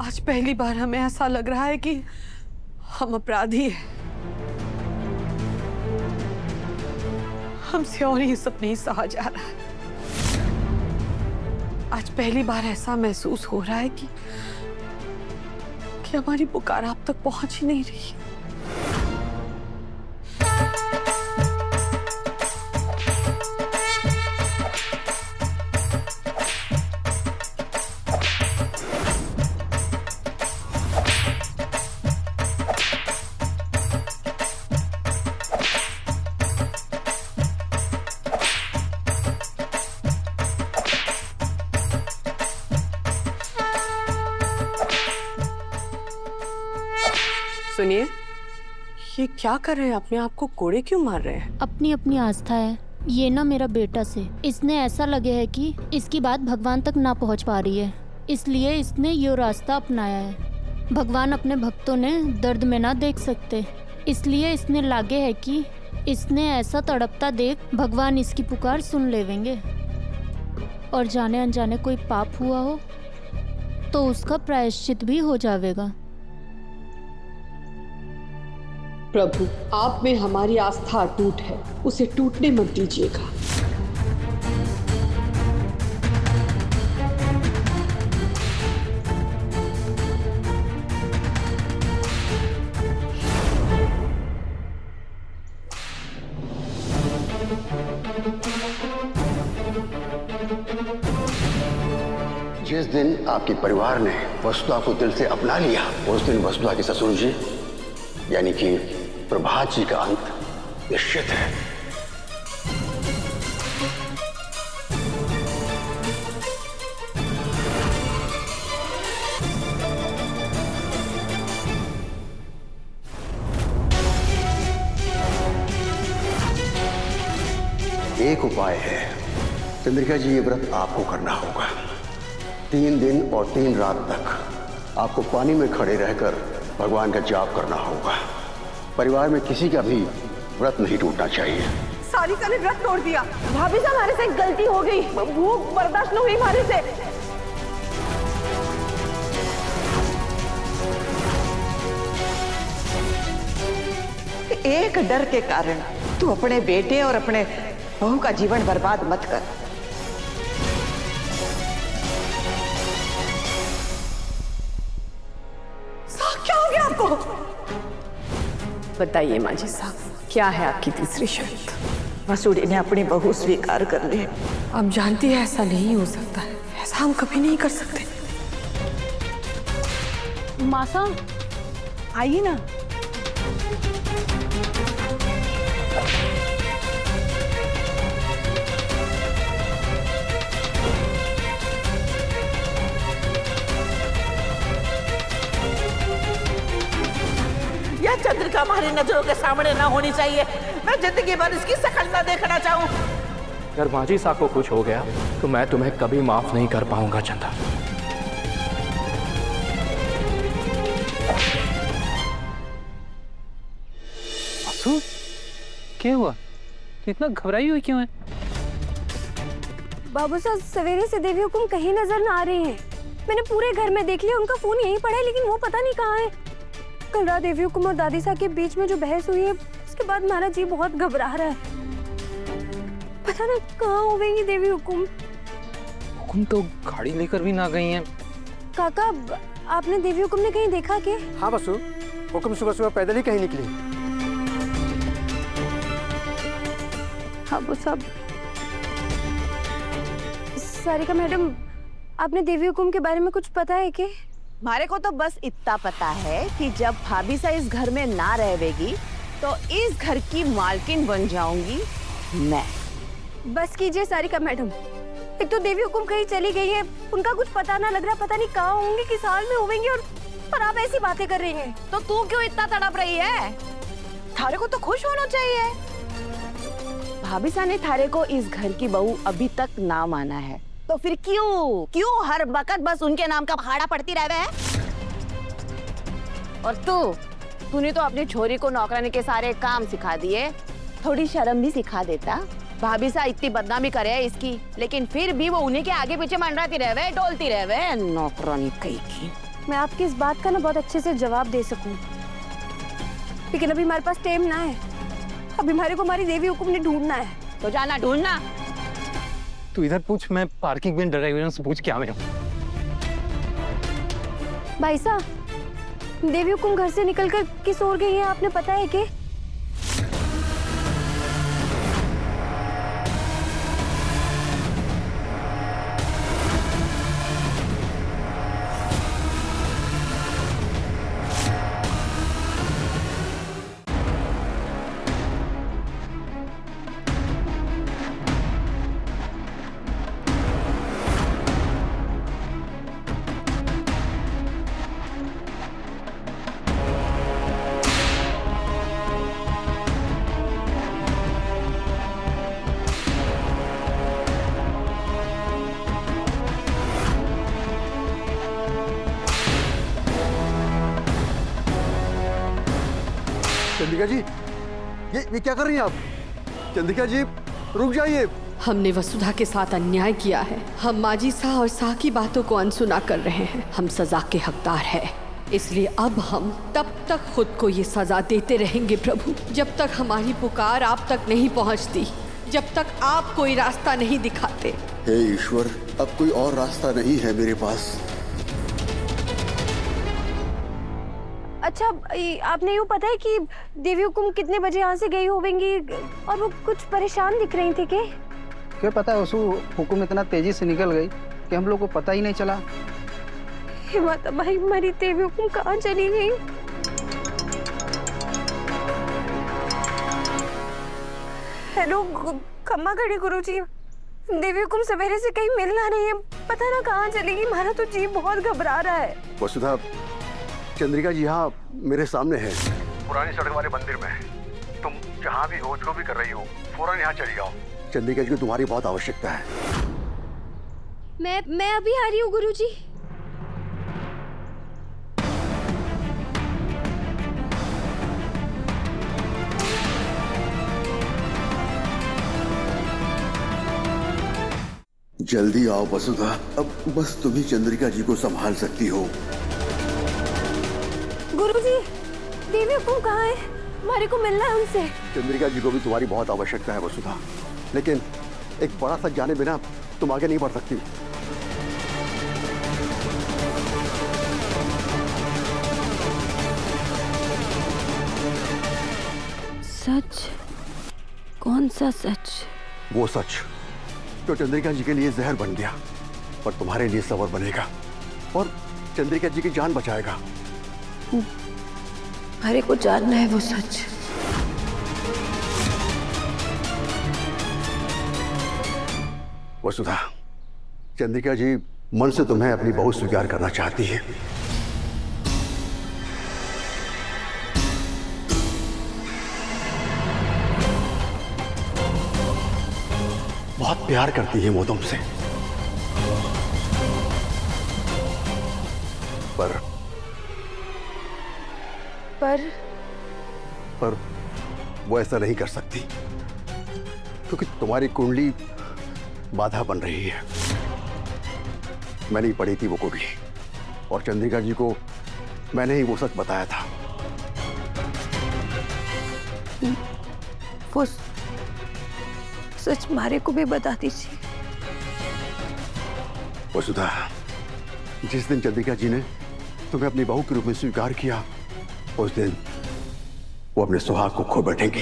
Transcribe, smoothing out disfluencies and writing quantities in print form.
आज पहली बार हमें ऐसा लग रहा है कि हम अपराधी हैं। हमसे और ये सब नहीं सहा जा रहा है। आज पहली बार ऐसा महसूस हो रहा है कि हमारी पुकार आप तक पहुंच ही नहीं रही। सुनिए, ये क्या कर रहे हैं? अपने आप को कोड़े क्यों मार रहे हैं? अपनी अपनी आस्था है। ये ना मेरा बेटा से इसने ऐसा लगे है कि इसकी बात भगवान तक ना पहुंच पा रही है, इसलिए इसने ये रास्ता अपनाया है। भगवान अपने भक्तों ने दर्द में ना देख सकते, इसलिए इसने लागे है कि इसने ऐसा तड़पता देख भगवान इसकी पुकार सुन लेवेंगे और जाने अनजाने कोई पाप हुआ हो तो उसका प्रायश्चित भी हो जाएगा। प्रभु, आप में हमारी आस्था अटूट है, उसे टूटने मत दीजिएगा। जिस दिन आपके परिवार ने वसुधा को दिल से अपना लिया, उस दिन वसुधा के ससुर जी यानी कि प्रभात जी का अंत निश्चित है। एक उपाय है चंद्रिका जी, ये व्रत आपको करना होगा। 3 दिन और 3 रात तक आपको पानी में खड़े रहकर भगवान का जाप करना होगा। परिवार में किसी का भी व्रत नहीं टूटना चाहिए। सारिका ने व्रत तोड़ दिया। भाभी साहब, हमारे से गलती हो गई, भूख बर्दाश्त नहीं हुई हमारे से। एक डर के कारण तू अपने बेटे और अपने बहू का जीवन बर्बाद मत कर। क्या हो गया आपको? बताइए माँ जी साहब, क्या है आपकी तीसरी शर्त? मसूड़ी ने अपनी बहू स्वीकार कर ली। आप जानती है ऐसा नहीं हो सकता है, ऐसा हम कभी नहीं कर सकते। मासा, आइए ना। यह चंद्रिका हमारी नजरों के सामने ना होनी चाहिए। मैं जिंदगी भर इसकी शकल ना देखना चाहूं। अगर माजी साहब को कुछ हो गया तो मैं तुम्हें कभी माफ नहीं कर पाऊंगा चंदा। असू, क्या हुआ? तो इतना घबराई हुई क्यों है? बाबू साहब, सवेरे से देवी हुकुम कहीं नजर ना आ रही हैं। मैंने पूरे घर में देख लिया, उनका फोन यहीं पड़ा है, लेकिन वो पता नहीं कहाँ है। कल रात देवी हुकुम और दादी साहब के बीच में जो बहस हुई है, उसके बाद मेरा जी बहुत घबरा रहा है। पता ना कहाँ होंगी देवी हुकुम। हुकुम तो गाड़ी लेकर भी ना गई हैं। काका, आपने देवी हुकुम ने कहीं देखा क्या? हाँ बसु, हुकुम सुबह सुबह पैदल ही कहीं निकली। हाँ वो सब। सारिका मैडम, आपने देवी हुकुम के बारे में कुछ पता है क्या? हमारे को तो बस इतना पता है कि जब भाभी सा इस घर में ना रहेगी तो इस घर की मालकिन बन जाऊंगी मैं। बस कीजिए सारिका मैडम, एक तो देवी हुकुम कहीं चली गई है, उनका कुछ पता ना लग रहा, पता नहीं कहाँ होंगे, किस हाल में होंगे, और आप ऐसी बातें कर रही हैं। तो तू क्यों इतना तड़प रही है? थारे को तो खुश होना चाहिए। भाभी सा ने थारे को इस घर की बहू अभी तक ना माना है, तो फिर क्यों हर वक्त बस उनके नाम का भाड़ा पड़ती रहे है? और तूने तो अपनी छोरी को नौकरानी के सारे काम सिखा दिए, थोड़ी शर्म भी सिखा देता। भाभी सा इतनी बदनामी करे है इसकी, लेकिन फिर भी वो उन्हीं के आगे पीछे मंडराती रहे, डोलती रहे, नौकरानी कहीं की। मैं आपकी इस बात का ना बहुत अच्छे से जवाब दे सकूं, लेकिन अभी हमारे पास टाइम ना है। अभी हमारे को हमारी देवी हुकुम ने ढूंढना है। तो जाना ढूंढना। तू इधर पूछ, मैं पार्किंग में ड्राइवर से पूछ के आ गया हूँ। भाई साहब, देवी हुकुम घर से निकलकर किस ओर गई है, आपने पता है कि? चंद्रिका जी, ये क्या कर रही हैं आप? चंद्रिका जी, रुक जाइए। हमने वसुधा के साथ अन्याय किया है। हम माजी शाह और शाह की बातों को अनसुना कर रहे हैं। हम सजा के हकदार हैं, इसलिए अब हम तब तक खुद को ये सजा देते रहेंगे प्रभु, जब तक हमारी पुकार आप तक नहीं पहुंचती, जब तक आप कोई रास्ता नहीं दिखाते। हे ईश्वर, अब कोई और रास्ता नहीं है मेरे पास। अच्छा, आपने यूँ पता है कि देवी हुकुम कितने बजे यहाँ से गई होंगी? और वो कुछ परेशान दिख रही थी क्या पता है उसको हुकुम इतना तेजी से निकल गई कि हम लोग को पता ही नहीं चला। हे माता भाई, हमारी देवी हुकुम कहाँ चली गई? हेलो खम्मा खड़ी गुरुजी, देवी हुकुम सवेरे से कहीं मिल ना रही है, पता ना कहाँ चलेगी। हमारा तो जी बहुत घबरा रहा है। वसुधा, चंद्रिका जी यहाँ मेरे सामने है, पुरानी सड़क वाले मंदिर में। तुम जहाँ भी हो, जो भी कर रही हो, फौरन यहाँ चली जाओ। चंद्रिका जी को तुम्हारी बहुत आवश्यकता है। मैं अभी आ रही हूँ गुरुजी। जल्दी आओ वसुधा, अब बस तुम ही चंद्रिका जी को संभाल सकती हो। गुरुजी, देवी हुकुम कहाँ है? हमारे को मिलना है उनसे। चंद्रिका जी को भी तुम्हारी बहुत आवश्यकता है वसुधा, लेकिन एक बड़ा सच जाने बिना तुम आगे नहीं बढ़ सकती। सच? कौन सा सच? वो सच जो चंद्रिका जी के लिए जहर बन गया, पर तुम्हारे लिए सबर बनेगा और चंद्रिका जी की जान बचाएगा। हमारे को जानना है वो सच। वसुधा, चंद्रिका जी मन से तुम्हें अपनी बहू स्वीकार करना चाहती है। बहुत प्यार करती है वो तुमसे, पर वो ऐसा नहीं कर सकती, क्योंकि तुम्हारी कुंडली बाधा बन रही है। मैंने ही पढ़ी थी वो कुंडली, और चंद्रिका जी को मैंने ही वो सच बताया था। वो सच मारे को भी बता दीजिए। वसुधा, जिस दिन चंद्रिका जी ने तुम्हें अपनी बहू के रूप में स्वीकार किया, उस दिन वो अपने सुहाग को खो बैठेंगी।